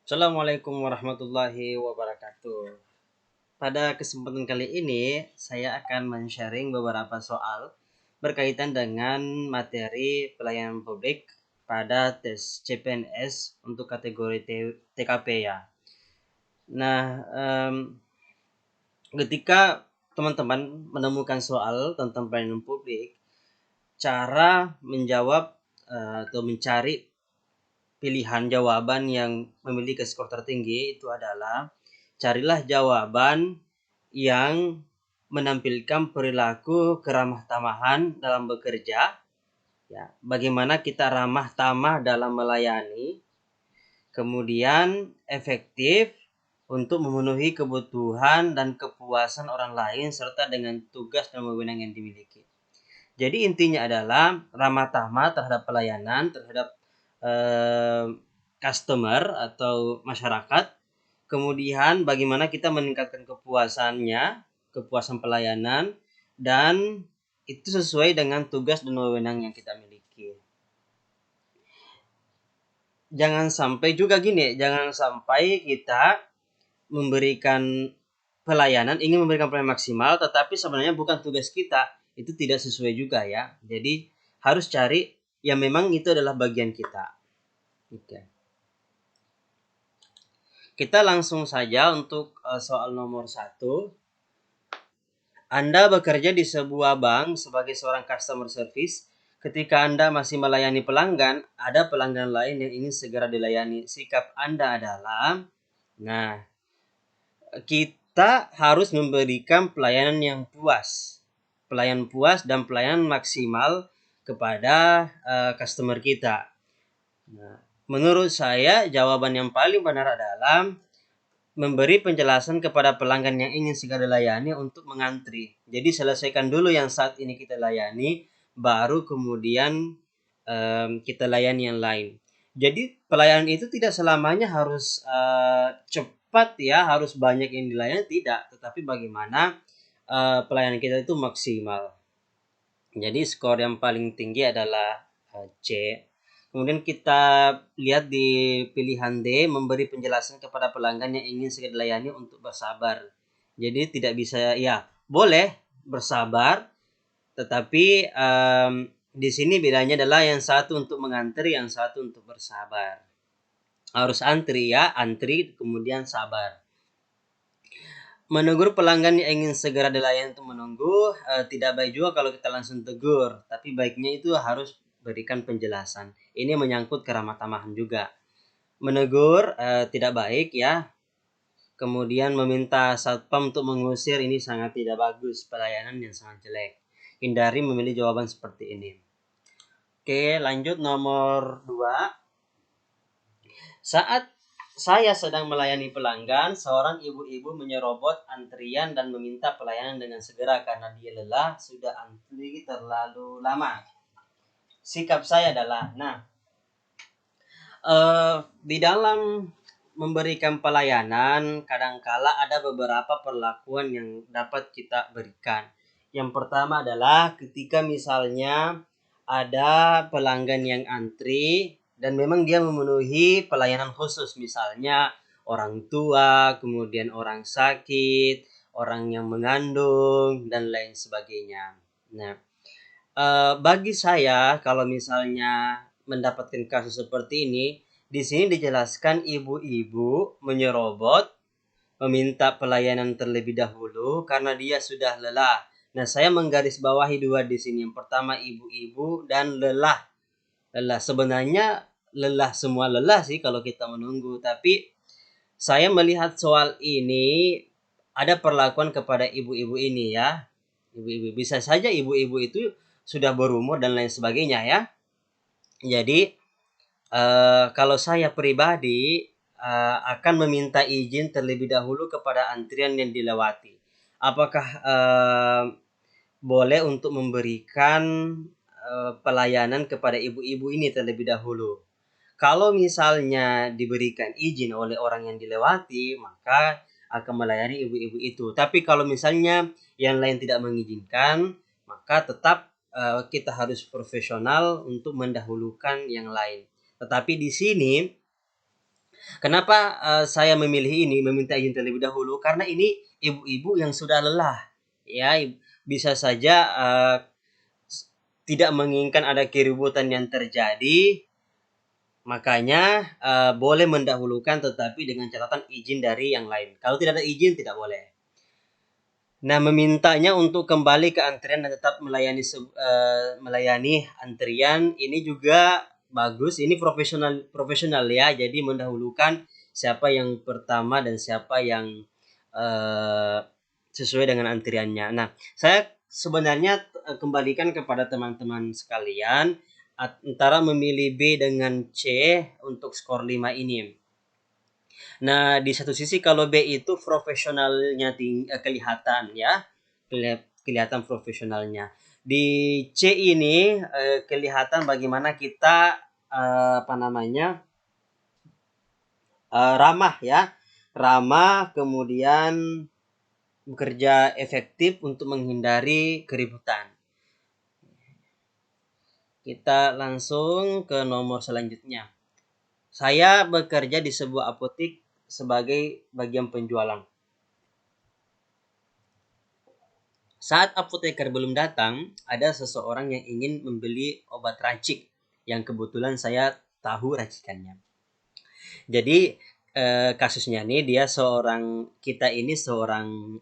Assalamualaikum warahmatullahi wabarakatuh. Pada kesempatan kali ini, saya akan men-sharing beberapa soal berkaitan dengan materi pelayanan publik pada tes CPNS untuk kategori TKP ya. Nah, ketika teman-teman menemukan soal tentang pelayanan publik, cara menjawab atau mencari pilihan jawaban yang memiliki skor tertinggi itu adalah carilah jawaban yang menampilkan perilaku keramah tamahan dalam bekerja, ya, bagaimana kita ramah tamah dalam melayani, kemudian efektif untuk memenuhi kebutuhan dan kepuasan orang lain serta dengan tugas dan wewenang yang dimiliki. Jadi intinya adalah ramah tamah terhadap pelayanan, terhadap eh, customer atau masyarakat. Kemudian bagaimana kita meningkatkan kepuasan pelayanan, dan itu sesuai dengan tugas dan wewenang yang kita miliki. Jangan sampai kita ingin memberikan pelayanan maksimal, tetapi sebenarnya bukan tugas kita, itu tidak sesuai juga ya. Jadi harus cari yang memang itu adalah bagian kita. Oke. Kita langsung saja untuk soal nomor 1. Anda bekerja di sebuah bank sebagai seorang customer service. Ketika Anda masih melayani pelanggan, ada pelanggan lain yang ingin segera dilayani. Sikap Anda adalah, nah, kita harus memberikan pelayanan yang puas. Pelayanan puas dan pelayanan maksimal kepada customer kita. Nah, menurut saya jawaban yang paling benar adalah memberi penjelasan kepada pelanggan yang ingin segera dilayani untuk mengantri. Jadi selesaikan dulu yang saat ini kita layani, baru kemudian kita layani yang lain. Jadi pelayanan itu tidak selamanya harus cepat ya, harus banyak yang dilayani, tidak. Tetapi bagaimana pelayanan kita itu maksimal. Jadi skor yang paling tinggi adalah C. Kemudian kita lihat di pilihan D, memberi penjelasan kepada pelanggan yang ingin segera dilayani untuk bersabar. Jadi tidak bisa, ya boleh bersabar, tetapi di sini bedanya adalah yang satu untuk mengantri, yang satu untuk bersabar. Harus antri ya, antri kemudian sabar. Menegur pelanggan yang ingin segera dilayani untuk menunggu, tidak baik juga kalau kita langsung tegur, tapi baiknya itu harus berikan penjelasan. Ini menyangkut keramah tamahan juga. Menegur tidak baik ya. Kemudian meminta satpam untuk mengusir, ini sangat tidak bagus, pelayanan yang sangat jelek. Hindari memilih jawaban seperti ini. Oke, lanjut nomor 2. Saat saya sedang melayani pelanggan, seorang ibu-ibu menyerobot antrian dan meminta pelayanan dengan segera karena dia lelah, sudah antri terlalu lama. Sikap saya adalah, di dalam memberikan pelayanan, kadangkala ada beberapa perlakuan yang dapat kita berikan. Yang pertama adalah ketika misalnya ada pelanggan yang antri dan memang dia memenuhi pelayanan khusus, misalnya orang tua, kemudian orang sakit, orang yang mengandung, dan lain sebagainya. Nah, bagi saya kalau misalnya mendapatkan kasus seperti ini, di sini dijelaskan ibu-ibu menyerobot, meminta pelayanan terlebih dahulu karena dia sudah lelah. Nah, saya menggarisbawahi 2 di sini. Yang pertama ibu-ibu dan lelah. Lelah sebenarnya lelah, semua lelah sih kalau kita menunggu, tapi saya melihat soal ini ada perlakuan kepada ibu-ibu ini ya. Ibu-ibu, bisa saja ibu-ibu itu sudah berumur dan lain sebagainya ya. Jadi kalau saya pribadi akan meminta izin terlebih dahulu kepada antrian yang dilewati. Apakah boleh untuk memberikan pelayanan kepada ibu-ibu ini terlebih dahulu? Kalau misalnya diberikan izin oleh orang yang dilewati, maka akan melayani ibu-ibu itu. Tapi kalau misalnya yang lain tidak mengizinkan, maka tetap kita harus profesional untuk mendahulukan yang lain. Tetapi di sini Kenapa saya memilih ini, meminta izin terlebih dahulu? Karena ini ibu-ibu yang sudah lelah, ya. Bisa saja tidak menginginkan ada keributan yang terjadi, makanya boleh mendahulukan, tetapi dengan catatan izin dari yang lain. Kalau tidak ada izin, tidak boleh. Nah, memintanya untuk kembali ke antrian dan tetap melayani antrian ini juga bagus. Ini profesional ya. Jadi mendahulukan siapa yang pertama dan siapa yang uh, sesuai dengan antriannya. Nah, saya sebenarnya kembalikan kepada teman-teman sekalian antara memilih B dengan C untuk skor 5 ini. Nah, di satu sisi kalau B itu profesionalnya kelihatan ya, kelihatan profesionalnya. Di C ini kelihatan bagaimana kita apa namanya ramah ya, ramah, kemudian bekerja efektif untuk menghindari keributan. Kita langsung ke nomor selanjutnya. Saya bekerja di sebuah apotek sebagai bagian penjualan. Saat apoteker belum datang, ada seseorang yang ingin membeli obat racik yang kebetulan saya tahu racikannya. Jadi kasusnya nih, kita ini seseorang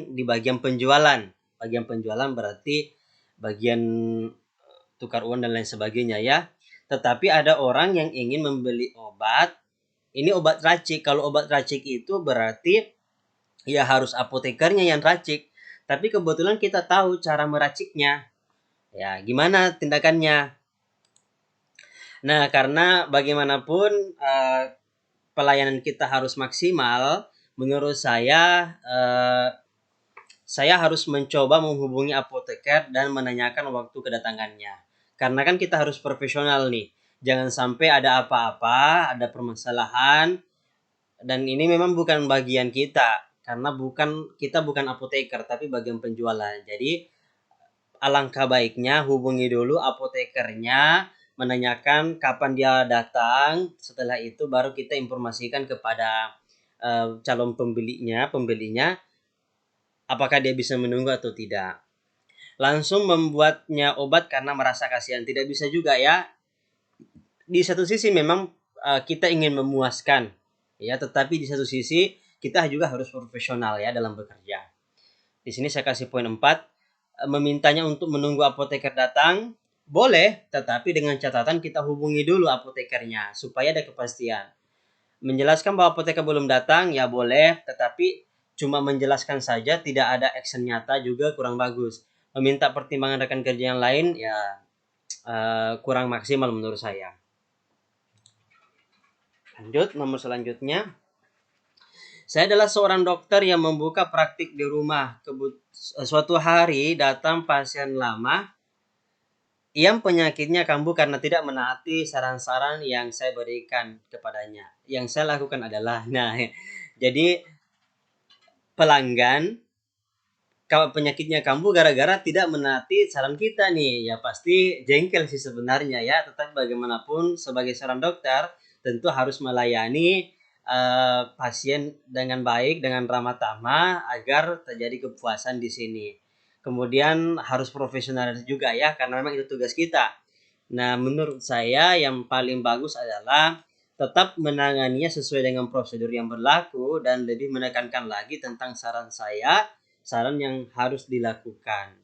di bagian penjualan. Bagian penjualan berarti bagian tukar uang dan lain sebagainya ya. Tetapi ada orang yang ingin membeli obat. Ini obat racik. Kalau obat racik itu berarti ya harus apotekernya yang racik. Tapi kebetulan kita tahu cara meraciknya. Ya, gimana tindakannya? Nah, karena bagaimanapun pelayanan kita harus maksimal, menurut saya harus mencoba menghubungi apoteker dan menanyakan waktu kedatangannya. Karena kan kita harus profesional nih. Jangan sampai ada apa-apa, ada permasalahan, dan ini memang bukan bagian kita. Karena kita bukan apoteker, tapi bagian penjualan. Jadi alangkah baiknya hubungi dulu apotekernya, menanyakan kapan dia datang. Setelah itu baru kita informasikan kepada calon pembelinya, apakah dia bisa menunggu atau tidak. Langsung membuatnya obat karena merasa kasihan, tidak bisa juga ya. Di satu sisi memang kita ingin memuaskan, ya, tetapi di satu sisi kita juga harus profesional ya dalam bekerja. Di sini saya kasih poin 4. Memintanya untuk menunggu apoteker datang, boleh, tetapi dengan catatan kita hubungi dulu apotekernya supaya ada kepastian. Menjelaskan bahwa apoteker belum datang, ya boleh, tetapi cuma menjelaskan saja, tidak ada action nyata juga kurang bagus. Meminta pertimbangan rekan kerja yang lain, ya kurang maksimal menurut saya. Lanjut, nomor selanjutnya. Saya adalah seorang dokter yang membuka praktik di rumah. Suatu hari datang pasien lama yang penyakitnya kambuh karena tidak menaati saran-saran yang saya berikan kepadanya. Yang saya lakukan adalah, jadi pelanggan kalau penyakitnya kambuh gara-gara tidak menaati saran kita nih, ya pasti jengkel sih sebenarnya ya. Tetapi bagaimanapun sebagai seorang dokter tentu harus melayani pasien dengan baik, dengan ramah tamah agar terjadi kepuasan di sini. Kemudian harus profesional juga ya, karena memang itu tugas kita. Nah, menurut saya yang paling bagus adalah tetap menanganinya sesuai dengan prosedur yang berlaku dan lebih menekankan lagi tentang saran yang harus dilakukan.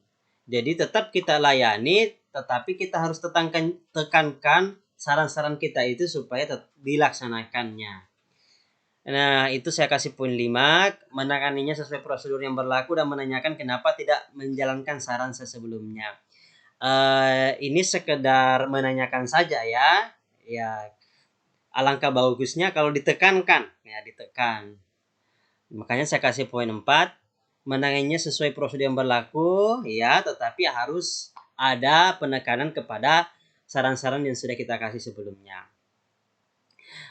Jadi tetap kita layani, tetapi kita harus tekankan saran-saran kita itu supaya dilaksanakannya. Nah, itu saya kasih poin 5, menanganinya sesuai prosedur yang berlaku dan menanyakan kenapa tidak menjalankan saran sebelumnya. Ini sekedar menanyakan saja ya. Ya, alangkah bagusnya kalau ditekankan, ya ditekan. Makanya saya kasih poin 4, menanganinya sesuai prosedur yang berlaku, ya, tetapi harus ada penekanan kepada saran-saran yang sudah kita kasih sebelumnya.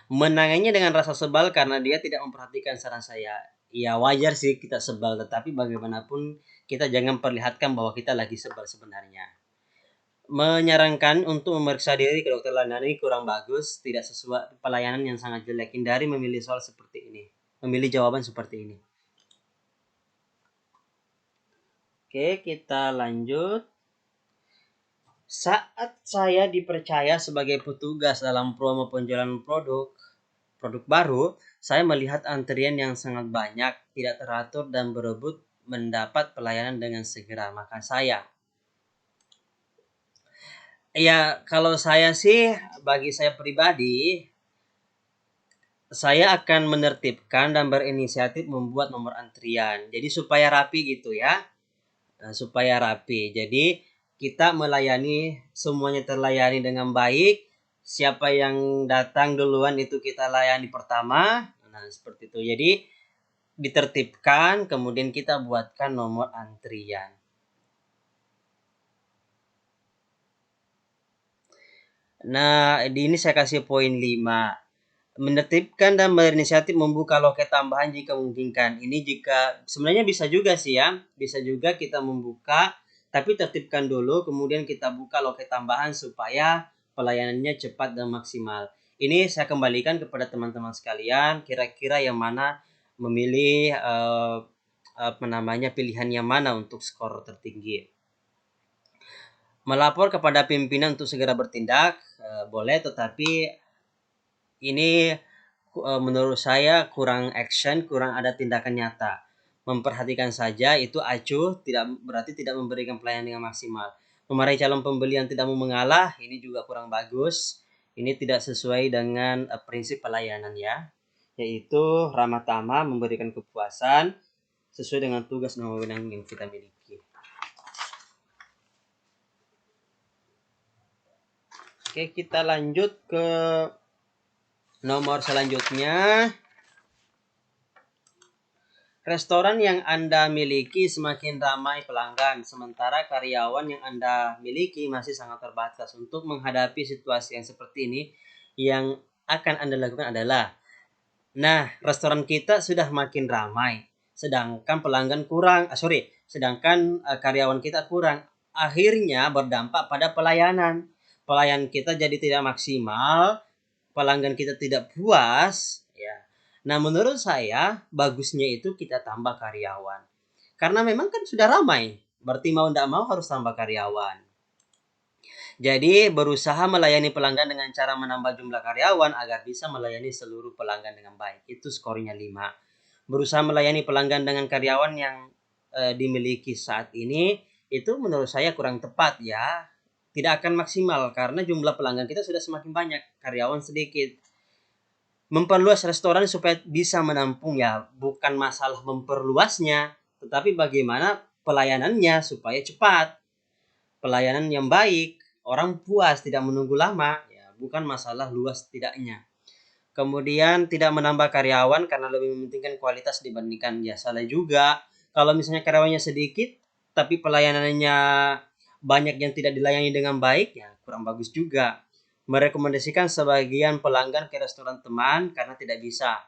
Menangannya dengan rasa sebal karena dia tidak memperhatikan saran saya. Ya wajar sih kita sebal, tetapi bagaimanapun kita jangan perlihatkan bahwa kita lagi sebal sebenarnya. menyarankan untuk memeriksa diri ke dokter layanan ini kurang bagus, tidak sesuai, pelayanan yang sangat jelek. Hindari memilih soal seperti ini, memilih jawaban seperti ini. Oke, kita lanjut. Saat saya dipercaya sebagai petugas dalam promo penjualan produk baru, saya melihat antrian yang sangat banyak, tidak teratur dan berebut mendapat pelayanan dengan segera. Maka kalau saya sih, bagi saya pribadi, saya akan menertibkan dan berinisiatif membuat nomor antrian. Jadi supaya rapi gitu ya. Supaya rapi. Jadi kita melayani, semuanya terlayani dengan baik. Siapa yang datang duluan itu kita layani pertama. Nah, seperti itu. Jadi ditertibkan, kemudian kita buatkan nomor antrian. Nah, di ini saya kasih poin 5. Menertibkan dan berinisiatif membuka loket tambahan jika memungkinkan. Ini jika sebenarnya bisa juga sih ya, bisa juga kita membuka, tapi tertibkan dulu, kemudian kita buka loket tambahan supaya pelayanannya cepat dan maksimal. Ini saya kembalikan kepada teman-teman sekalian, kira-kira yang mana memilih pilihan yang mana untuk skor tertinggi. Melapor kepada pimpinan untuk segera bertindak boleh, tetapi ini menurut saya kurang action, kurang ada tindakan nyata. Memperhatikan saja itu acuh, tidak berarti tidak memberikan pelayanan yang maksimal. Memarahi calon pembeli yang tidak mau mengalah, ini juga kurang bagus. Ini tidak sesuai dengan prinsip pelayanan ya, yaitu ramah tamah, memberikan kepuasan sesuai dengan tugas dan wewenang yang kita miliki. Oke, kita lanjut ke nomor selanjutnya. Restoran yang Anda miliki semakin ramai pelanggan, sementara karyawan yang Anda miliki masih sangat terbatas. Untuk menghadapi situasi yang seperti ini, yang akan Anda lakukan adalah, restoran kita sudah makin ramai, sedangkan karyawan kita kurang. Akhirnya berdampak pada pelayanan. Pelayanan kita jadi tidak maksimal, pelanggan kita tidak puas, ya. Nah, menurut saya bagusnya itu kita tambah karyawan. Karena memang kan sudah ramai, berarti mau tidak mau harus tambah karyawan. Jadi berusaha melayani pelanggan dengan cara menambah jumlah karyawan agar bisa melayani seluruh pelanggan dengan baik. Itu skornya 5. Berusaha melayani pelanggan dengan karyawan yang dimiliki saat ini, itu menurut saya kurang tepat ya. Tidak akan maksimal karena jumlah pelanggan kita sudah semakin banyak, karyawan sedikit. Memperluas restoran supaya bisa menampung ya, bukan masalah memperluasnya, tetapi bagaimana pelayanannya supaya cepat. Pelayanan yang baik, orang puas, tidak menunggu lama, ya, bukan masalah luas tidaknya. Kemudian tidak menambah karyawan karena lebih mementingkan kualitas dibandingkan ya, salah juga. Kalau misalnya karyawannya sedikit tapi pelayanannya banyak yang tidak dilayani dengan baik, ya kurang bagus juga. Merekomendasikan sebagian pelanggan ke restoran teman karena tidak bisa.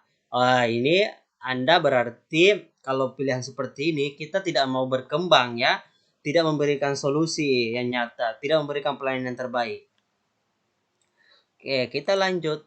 Ini Anda berarti kalau pilihan seperti ini kita tidak mau berkembang ya, tidak memberikan solusi yang nyata, tidak memberikan pelayanan yang terbaik. Oke, kita lanjut.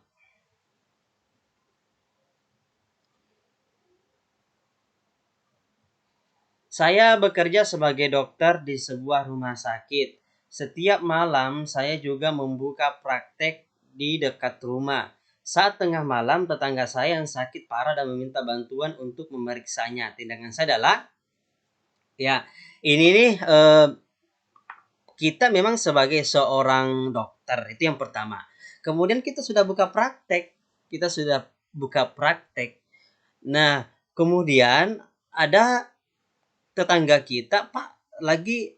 Saya bekerja sebagai dokter di sebuah rumah sakit. Setiap malam saya juga membuka praktek di dekat rumah. Saat tengah malam, tetangga saya yang sakit parah dan meminta bantuan untuk memeriksanya. Tindakan saya adalah, ya, ini nih kita memang sebagai seorang dokter, itu yang pertama. Kemudian kita sudah buka praktek. Nah, kemudian ada tetangga kita, Pak, lagi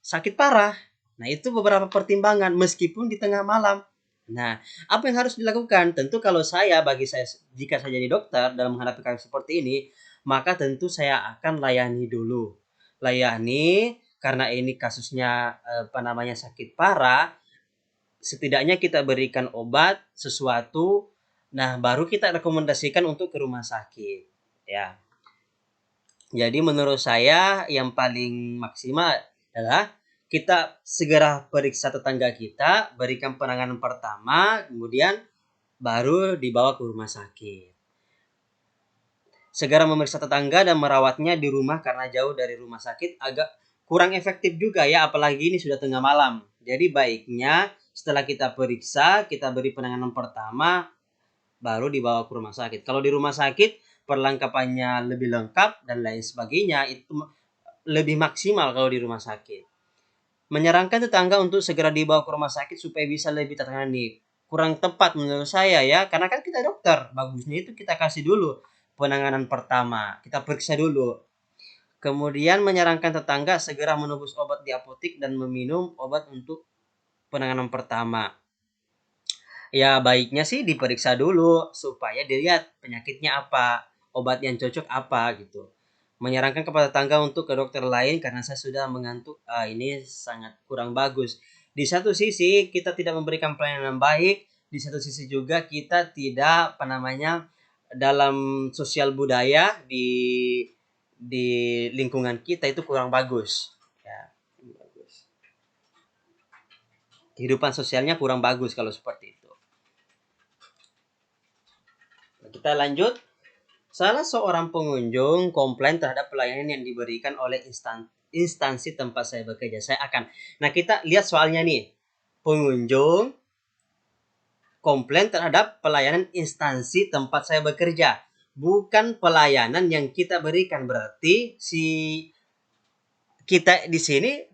sakit parah. Nah, itu beberapa pertimbangan meskipun di tengah malam. Nah, apa yang harus dilakukan? Tentu jika saya jadi dokter dalam menghadapi kasus seperti ini, maka tentu saya akan layani dulu. Layani karena ini kasusnya sakit parah, setidaknya kita berikan obat sesuatu, nah baru kita rekomendasikan untuk ke rumah sakit, ya. Jadi menurut saya yang paling maksimal adalah kita segera periksa tetangga kita, berikan penanganan pertama, kemudian baru dibawa ke rumah sakit. Segera memeriksa tetangga dan merawatnya di rumah karena jauh dari rumah sakit agak kurang efektif juga ya, apalagi ini sudah tengah malam. Jadi baiknya setelah kita periksa, kita beri penanganan pertama, baru dibawa ke rumah sakit. Kalau di rumah sakit, perlengkapannya lebih lengkap dan lain sebagainya, itu lebih maksimal kalau di rumah sakit. Menyarankan tetangga untuk segera dibawa ke rumah sakit supaya bisa lebih tertangani. Kurang tepat menurut saya ya, karena kan kita dokter. Bagusnya itu kita kasih dulu penanganan pertama. Kita periksa dulu. Kemudian menyarankan tetangga segera menebus obat di apotek dan meminum obat untuk penanganan pertama. Ya baiknya sih diperiksa dulu supaya dilihat penyakitnya apa, obat yang cocok apa gitu. Menyarankan kepada tetangga untuk ke dokter lain karena saya sudah mengantuk. Ini sangat kurang bagus. Di satu sisi kita tidak memberikan pelayanan baik, di satu sisi juga kita tidak dalam sosial budaya di lingkungan kita itu kurang bagus. Ya, bagus. Kehidupan sosialnya kurang bagus kalau seperti itu. Kita lanjut. Salah seorang pengunjung komplain terhadap pelayanan yang diberikan oleh instansi tempat saya bekerja. Nah kita lihat soalnya nih. Pengunjung komplain terhadap pelayanan instansi tempat saya bekerja. Bukan pelayanan yang kita berikan. Berarti kita di sini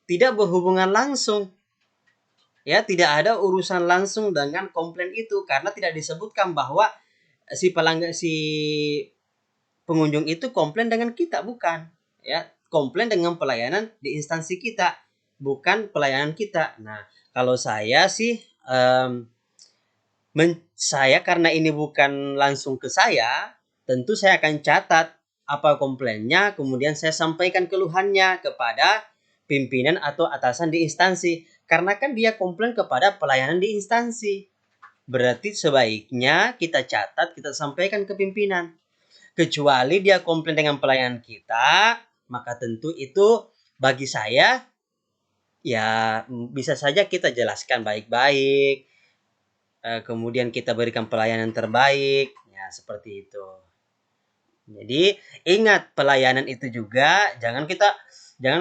tidak berhubungan langsung. Ya, tidak ada urusan langsung dengan komplain itu karena tidak disebutkan bahwa si pengunjung itu komplain dengan kita, bukan. Ya, komplain dengan pelayanan di instansi kita, bukan pelayanan kita. Nah, kalau saya sih saya karena ini bukan langsung ke saya, tentu saya akan catat apa komplainnya, kemudian saya sampaikan keluhannya kepada pimpinan atau atasan di instansi. Karena kan dia komplain kepada pelayanan di instansi. Berarti sebaiknya kita catat, kita sampaikan ke pimpinan. Kecuali dia komplain dengan pelayanan kita, maka tentu itu bagi saya ya bisa saja kita jelaskan baik-baik. Kemudian kita berikan pelayanan terbaik. Ya, seperti itu. Jadi ingat pelayanan itu juga jangan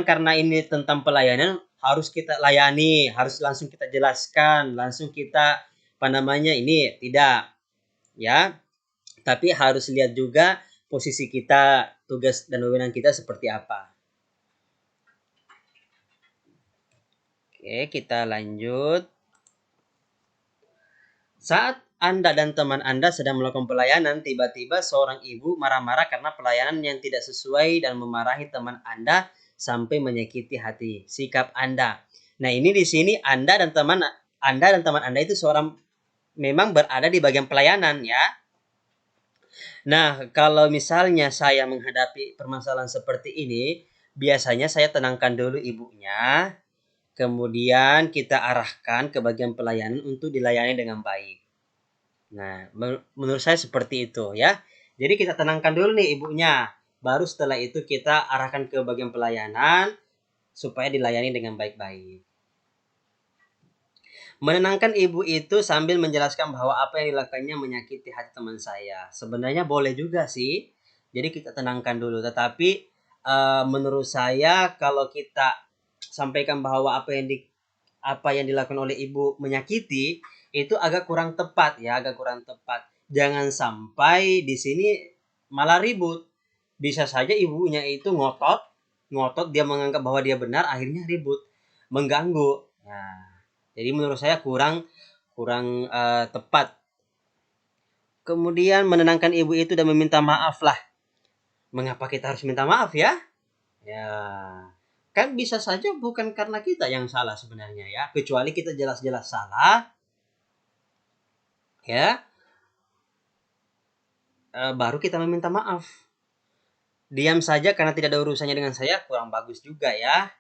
karena ini tentang pelayanan harus kita layani, harus langsung kita jelaskan, langsung kita ini tidak ya. Tapi harus lihat juga posisi kita, tugas dan wewenang kita seperti apa. Oke, kita lanjut. Saat Anda dan teman Anda sedang melakukan pelayanan, tiba-tiba seorang ibu marah-marah karena pelayanan yang tidak sesuai dan memarahi teman Anda sampai menyakiti hati. Sikap Anda. Nah, ini di sini Anda dan teman Anda itu memang berada di bagian pelayanan ya. Nah, kalau misalnya saya menghadapi permasalahan seperti ini, biasanya saya tenangkan dulu ibunya, kemudian kita arahkan ke bagian pelayanan untuk dilayani dengan baik. Nah, menurut saya seperti itu ya. Jadi kita tenangkan dulu nih ibunya. Baru setelah itu kita arahkan ke bagian pelayanan supaya dilayani dengan baik-baik. Menenangkan ibu itu sambil menjelaskan bahwa apa yang dilakukannya menyakiti hati teman saya. Sebenarnya boleh juga sih. Jadi kita tenangkan dulu. Tetapi menurut saya kalau kita sampaikan bahwa apa yang dilakukan oleh ibu menyakiti, itu agak kurang tepat ya, agak kurang tepat. Jangan sampai di sini malah ribut. Bisa saja ibunya itu ngotot dia menganggap bahwa dia benar, akhirnya ribut, mengganggu. Nah, jadi menurut saya kurang tepat. Kemudian menenangkan ibu itu dan meminta maaf lah. Mengapa kita harus minta maaf ya? Ya, kan bisa saja bukan karena kita yang salah sebenarnya ya, kecuali kita jelas-jelas salah ya, baru kita meminta maaf. Diam saja karena tidak ada urusannya dengan saya kurang bagus juga ya.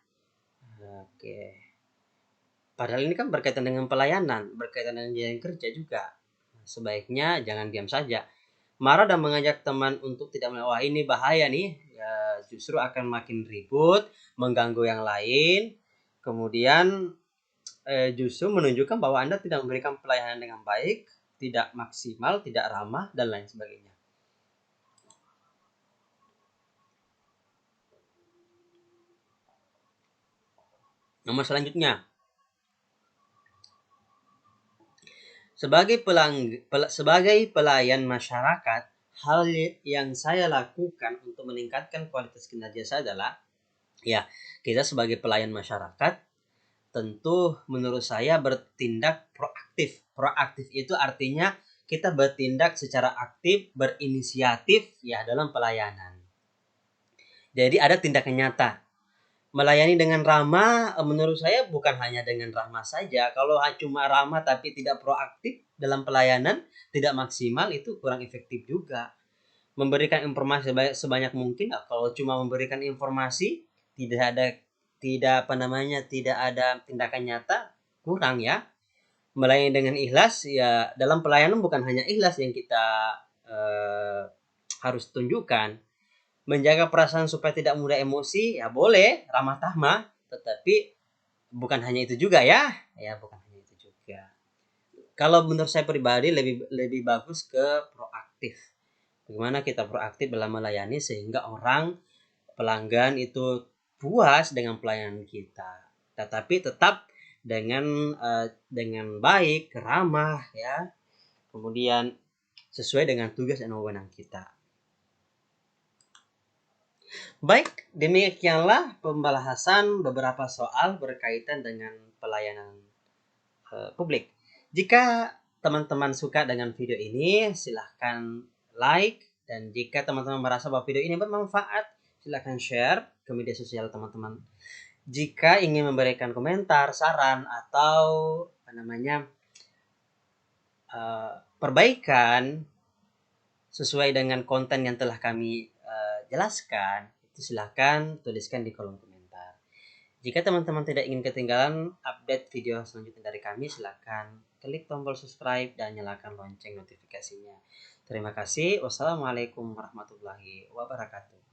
Oke. Padahal ini kan berkaitan dengan pelayanan, berkaitan dengan jalan kerja juga. Sebaiknya jangan diam saja. marah dan mengajak teman untuk tidak melakukan, wah ini bahaya nih, ya, justru akan makin ribut, mengganggu yang lain, kemudian justru menunjukkan bahwa Anda tidak memberikan pelayanan dengan baik, tidak maksimal, tidak ramah, dan lain sebagainya. Nomor selanjutnya, sebagai pelayan masyarakat, hal yang saya lakukan untuk meningkatkan kualitas kinerja saya adalah, ya, kita sebagai pelayan masyarakat tentu menurut saya bertindak proaktif. Proaktif itu artinya kita bertindak secara aktif, berinisiatif ya dalam pelayanan. Jadi ada tindakan nyata. Melayani dengan ramah, menurut saya bukan hanya dengan ramah saja. Kalau cuma ramah tapi tidak proaktif dalam pelayanan, tidak maksimal, itu kurang efektif juga. Memberikan informasi sebanyak mungkin. Kalau cuma memberikan informasi, tidak ada tindakan nyata, kurang ya. Melayani dengan ikhlas, ya dalam pelayanan bukan hanya ikhlas yang kita harus tunjukkan. Menjaga perasaan supaya tidak mudah emosi, ya boleh ramah tamah, tetapi bukan hanya itu juga ya bukan hanya itu juga. Kalau menurut saya pribadi lebih bagus ke proaktif. Bagaimana kita proaktif dalam melayani sehingga orang pelanggan itu puas dengan pelayanan kita, tetapi tetap dengan baik, ramah ya, kemudian sesuai dengan tugas dan wewenang kita. Baik, demikianlah pembahasan beberapa soal berkaitan dengan pelayanan publik. Jika teman-teman suka dengan video ini, silahkan like, dan jika teman-teman merasa bahwa video ini bermanfaat, silahkan share ke media sosial teman-teman. Jika ingin memberikan komentar, saran, atau perbaikan sesuai dengan konten yang telah kami jelaskan, itu silahkan tuliskan di kolom komentar. Jika teman-teman tidak ingin ketinggalan update video selanjutnya dari kami, silahkan klik tombol subscribe dan nyalakan lonceng notifikasinya. Terima kasih. Wassalamualaikum warahmatullahi wabarakatuh.